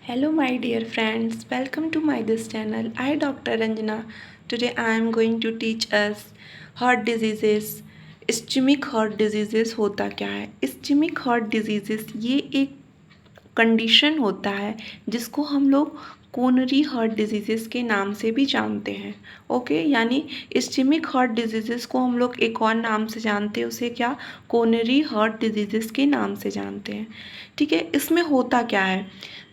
Hello my dear friends, welcome to my this channel. I Dr. Ranjana. Today I am going to teach us heart diseases. Ischemic heart diseases होता क्या है? Ischemic heart diseases ये एक condition होता है जिसको हम लोग कोनरी हार्ट डिजीज़ेस के नाम से भी जानते हैं। ओके, यानी इस्चेमिक हार्ट डिजीज़ेस को हम लोग एक और नाम से जानते हैं, उसे क्या कोनरी हार्ट डिजीज़ेस के नाम से जानते हैं। ठीक है, इसमें होता क्या है,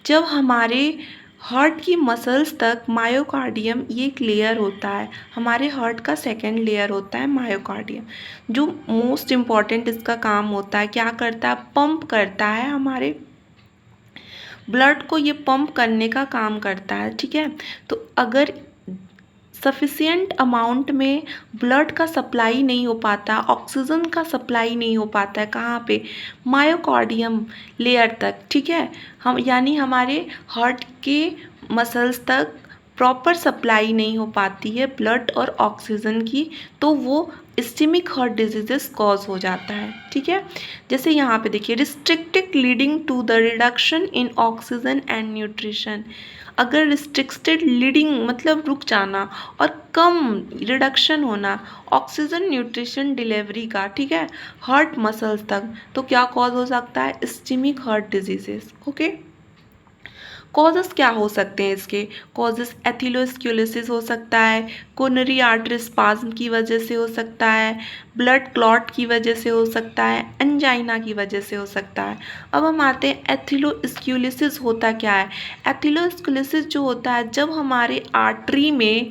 जब हमारे हार्ट की मसल्स तक मायोकार्डियम ये एक लेयर होता है, हमारे हार्ट का सेकेंड लेयर होता है मायोकार्डियम, जो मोस्ट इम्पॉर्टेंट इसका काम होता है, क्या करता है, पंप करता है, हमारे ब्लड को ये पंप करने का काम करता है। ठीक है, तो अगर सफिशिएंट अमाउंट में ब्लड का सप्लाई नहीं हो पाता, ऑक्सीजन का सप्लाई नहीं हो पाता है, कहाँ पे, मायोकार्डियम लेयर तक। ठीक है, हम यानी हमारे हार्ट के मसल्स तक प्रॉपर सप्लाई नहीं हो पाती है ब्लड और ऑक्सीजन की, तो वो इस्चेमिक हार्ट डिजीजेस कॉज हो जाता है। ठीक है, जैसे यहाँ पे देखिए, restricted leading to the reduction in oxygen and nutrition. अगर रिस्ट्रिक्टेड लीडिंग मतलब रुक जाना, और कम रिडक्शन होना ऑक्सीजन न्यूट्रिशन डिलीवरी का, ठीक है, हार्ट मसल्स तक, तो क्या कॉज हो सकता है, ischaemic heart diseases. Okay, causes क्या हो सकते हैं इसके, कॉजेस एथिलोस्क्लेरोसिस हो सकता है, कोरोनरी आर्टरी स्पाज्म की वजह से हो सकता है, ब्लड क्लॉट की वजह से हो सकता है, एंजाइना की वजह से हो सकता है। अब हम आते हैं एथिलोस्क्लेरोसिस होता क्या है। एथिलोस्क्लेरोसिस जो होता है, जब हमारे आर्टरी में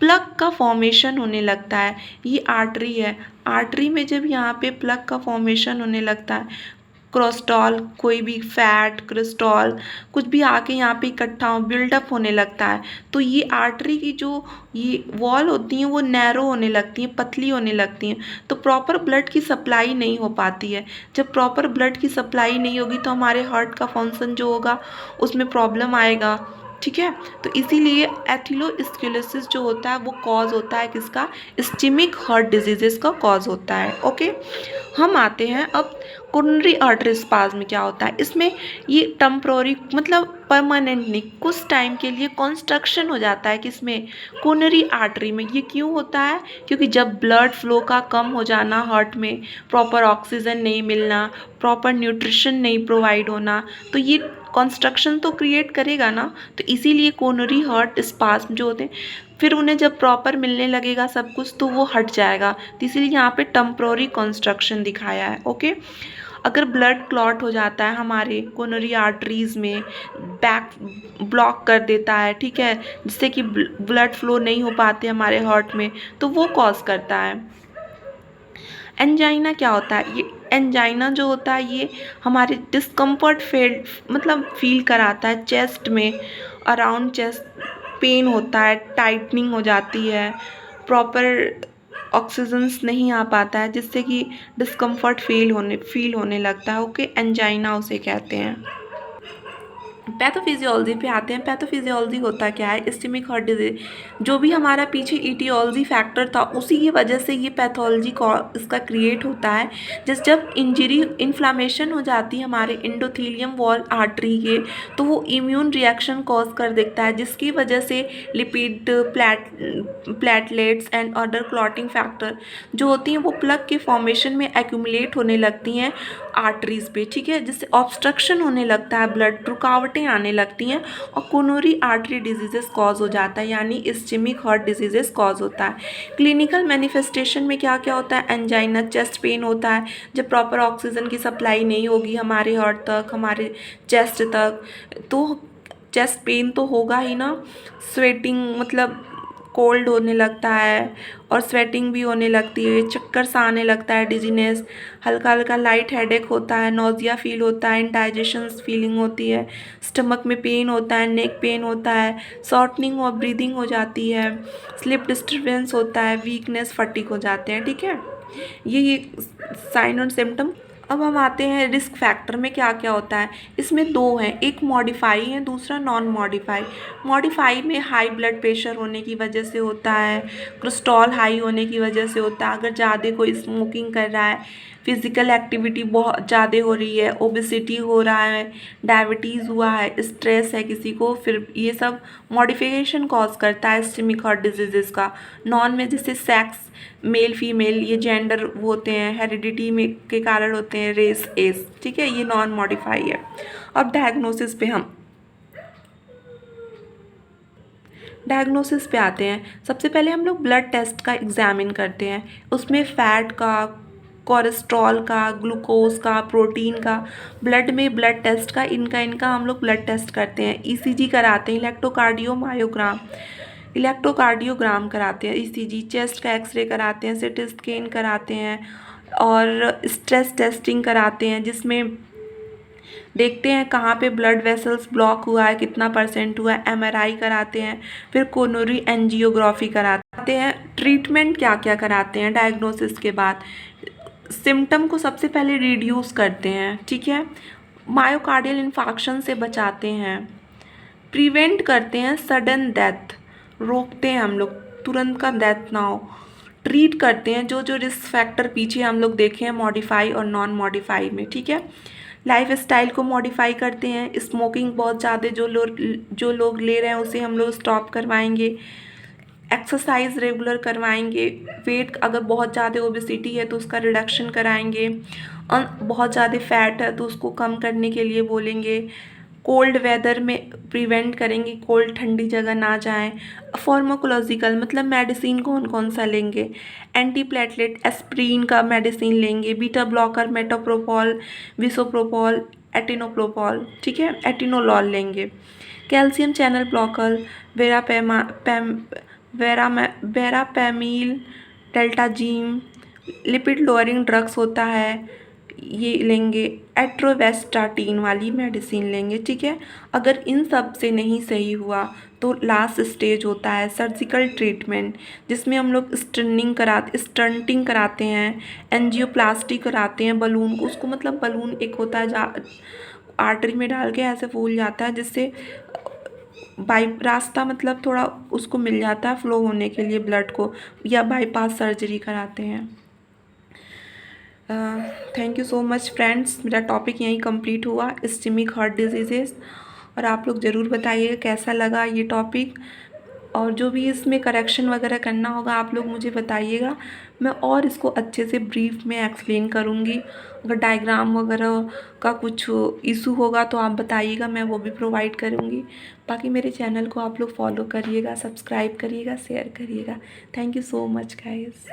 प्लग का फॉर्मेशन होने लगता है, ये आर्टरी है, आर्टरी में जब यहाँ पे प्लग का फॉर्मेशन होने लगता है, कोलेस्ट्रॉल, कोई भी फैट, कोलेस्ट्रॉल कुछ भी आके यहाँ पे इकट्ठा हो, बिल्डअप होने लगता है, तो ये आर्टरी की जो ये वॉल होती हैं वो नैरो होने लगती हैं, पतली होने लगती हैं, तो प्रॉपर ब्लड की सप्लाई नहीं हो पाती है। जब प्रॉपर ब्लड की सप्लाई नहीं होगी तो हमारे हार्ट का फंक्शन जो होगा उसमें प्रॉब्लम आएगा। ठीक है, तो इसीलिए एथिलोस्क्लेरोसिस जो होता है वो कॉज होता है किसका, इस्चेमिक हार्ट डिजीजेस का कॉज होता है। ओके, हम आते हैं अब कोरोनरी आर्टरी स्पाज्म में क्या होता है। इसमें ये टेम्पररी मतलब परमानेंट नहीं, कुछ टाइम के लिए कॉन्स्ट्रक्शन हो जाता है, किसमें, कोरोनरी आर्टरी में। ये क्यों होता है, क्योंकि जब ब्लड फ्लो का कम हो जाना हार्ट में, प्रॉपर ऑक्सीजन नहीं मिलना, प्रॉपर न्यूट्रिशन नहीं प्रोवाइड होना, तो ये कॉन्स्ट्रक्शन तो क्रिएट करेगा ना, तो इसीलिए कोरोनरी हार्ट स्पाज्म जो होते हैं, फिर उन्हें जब प्रॉपर मिलने लगेगा सब कुछ तो वो हट जाएगा, तो इसीलिए यहाँ पे टेम्पररी कंस्ट्रक्शन दिखाया है। ओके, अगर ब्लड क्लॉट हो जाता है हमारे कोरोनरी आर्टरीज़ में, बैक ब्लॉक कर देता है, ठीक है, जिससे कि ब्लड फ्लो नहीं हो पाते हमारे हार्ट में, तो वो कॉज करता है। एंजाइना क्या होता है, ये एंजाइना जो होता है ये हमारे डिस्कम्फर्ट फील कराता है चेस्ट में, अराउंड चेस्ट पेन होता है, टाइटनिंग हो जाती है, प्रॉपर ऑक्सीजन्स नहीं आ पाता है, जिससे कि डिस्कम्फर्ट फील होने लगता है। ओके, एंजाइना उसे कहते हैं। पैथोफिजियोलॉजी पे आते हैं। पैथोफिजियोलॉजी होता क्या है, इस्चेमिक हार्ट डिजीज, जो भी हमारा पीछे ईटियोलॉजी फैक्टर था उसी की वजह से ये पैथोलॉजी इसका क्रिएट होता है। जब इंजरी इन्फ्लामेशन हो जाती है हमारे एंडोथेलियम वॉल आर्टरी के, तो वो इम्यून रिएक्शन कॉज कर देता है, जिसकी वजह से lipid, platelets and other clotting factor जो होती हैं वो प्लग के फॉर्मेशन में एक्यूमुलेट होने लगती हैं आर्टरीज पे। ठीक है, जिससे ऑब्स्ट्रक्शन होने लगता है, ब्लड रुकावटें आने लगती हैं और कोरोनरी आर्टरी डिजीजेस कॉज हो जाता है, यानी इस्चेमिक हार्ट डिजीजेस कॉज होता है। क्लिनिकल मैनिफेस्टेशन में क्या क्या होता है, एंजाइना, चेस्ट पेन होता है, जब प्रॉपर ऑक्सीजन की सप्लाई नहीं होगी हमारे हार्ट तक, हमारे चेस्ट तक, तो चेस्ट पेन तो होगा ही ना। स्वेटिंग मतलब कोल्ड होने लगता है और स्वेटिंग भी होने लगती है, चक्कर सा आने लगता है, डिजीनेस, हल्का हल्का लाइट हेडेक होता है, नोजिया फील होता है, इंडाइजेशन फीलिंग होती है, स्टमक में पेन होता है, नेक पेन होता है, शॉर्टनिंग और ब्रीदिंग हो जाती है, स्लिप डिस्टर्बेंस होता है, वीकनेस, फटीग हो जाते हैं। ठीक है, ये साइन और सिम्टम। अब हम आते हैं रिस्क फैक्टर में क्या क्या होता है। इसमें दो हैं, एक मॉडिफाई है, दूसरा नॉन मॉडिफाई। मॉडिफाई में हाई ब्लड प्रेशर होने की वजह से होता है, कोलेस्ट्रॉल हाई होने की वजह से होता है, अगर ज़्यादा कोई स्मोकिंग कर रहा है, फिज़िकल एक्टिविटी बहुत ज़्यादा हो रही है, ओबेसिटी हो रहा है, डायबिटीज़ हुआ है, स्ट्रेस है किसी को, फिर ये सब मॉडिफिकेशन कॉज करता है इस्चेमिक हार्ट डिजीज़ का। नॉन में जैसे सेक्स, मेल फीमेल, ये जेंडर होते हैं, हेरिडिटी में के कारण होते हैं, रेस एज, ठीक है, ये नॉन मॉडिफाई है। अब डायग्नोसिस पे आते हैं। सबसे पहले हम लोग ब्लड टेस्ट का एग्जामिन करते हैं, उसमें फ़ैट का, कोलेस्ट्रॉल का, ग्लूकोज का, प्रोटीन का, ब्लड में ब्लड टेस्ट का, इनका हम लोग ब्लड टेस्ट करते हैं। ईसीजी कराते हैं, इलेक्ट्रोकार्डियोग्राम कराते हैं, ईसीजी, चेस्ट का एक्सरे कराते हैं, सिटी स्कैन कराते हैं और स्ट्रेस टेस्टिंग कराते हैं, जिसमें देखते हैं कहाँ पे ब्लड वेसल्स ब्लॉक हुआ है, कितना परसेंट हुआ है, एमआरआई कराते हैं, फिर कोरोनरी एंजियोग्राफी कराते हैं। ट्रीटमेंट क्या क्या कराते हैं डायग्नोसिस के बाद, सिम्टम को सबसे पहले रिड्यूस करते हैं, ठीक है, मायोकार्डियल इन्फाक्शन से बचाते हैं, प्रिवेंट करते हैं सडन डेथ, रोकते हैं हम लोग तुरंत का डेथ ना हो, ट्रीट करते हैं जो जो रिस्क फैक्टर पीछे हम लोग देखे हैं मॉडिफाई और नॉन मॉडिफाई में, ठीक है। लाइफ स्टाइल को मॉडिफाई करते हैं, स्मोकिंग बहुत ज़्यादा जो लोग ले रहे हैं उसे हम लोग स्टॉप करवाएंगे, एक्सरसाइज रेगुलर करवाएंगे, वेट अगर बहुत ज़्यादा ओबेसिटी है तो उसका रिडक्शन कराएंगे, और बहुत ज़्यादा फैट है तो उसको कम करने के लिए बोलेंगे, कोल्ड वेदर में प्रिवेंट करेंगे, कोल्ड ठंडी जगह ना जाएं, फार्माकोलॉजिकल मतलब मेडिसिन कौन कौन सा लेंगे, एंटी प्लेटलेट एस्प्रीन का मेडिसिन लेंगे, beta blocker, metoprolol, bisoprolol, atenolol, ठीक है, एटिनोलॉल लेंगे, calcium channel blocker, verapamil, diltiazem, lipid lowering drugs होता है, ये लेंगे, एट्रोवेस्टाटीन वाली मेडिसिन लेंगे, ठीक है। अगर इन सब से नहीं सही हुआ तो लास्ट स्टेज होता है सर्जिकल ट्रीटमेंट, जिसमें हम लोग स्टंटिंग कराते हैं, एंजियोप्लास्टी कराते हैं, बलून, उसको मतलब बलून एक होता है जहाँ आर्टरी में डाल के ऐसे फूल जाता है, जिससे रास्ता मतलब थोड़ा उसको मिल जाता है फ्लो होने के लिए ब्लड को, या बाईपास सर्जरी कराते हैं। Thank you so much friends, मेरा टॉपिक यहीं कंप्लीट हुआ, इस्चेमिक हार्ट डिजीज़ेस, और आप लोग ज़रूर बताइएगा कैसा लगा ये टॉपिक, और जो भी इसमें करेक्शन वगैरह करना होगा आप लोग मुझे बताइएगा, मैं और इसको अच्छे से ब्रीफ में एक्सप्लेन करूँगी। अगर डायग्राम वगैरह का कुछ इशू होगा तो आप बताइएगा, मैं वो भी प्रोवाइड करूँगी। बाकी मेरे चैनल को आप लोग फॉलो करिएगा, सब्सक्राइब करिएगा, शेयर करिएगा। Thank you so much guys.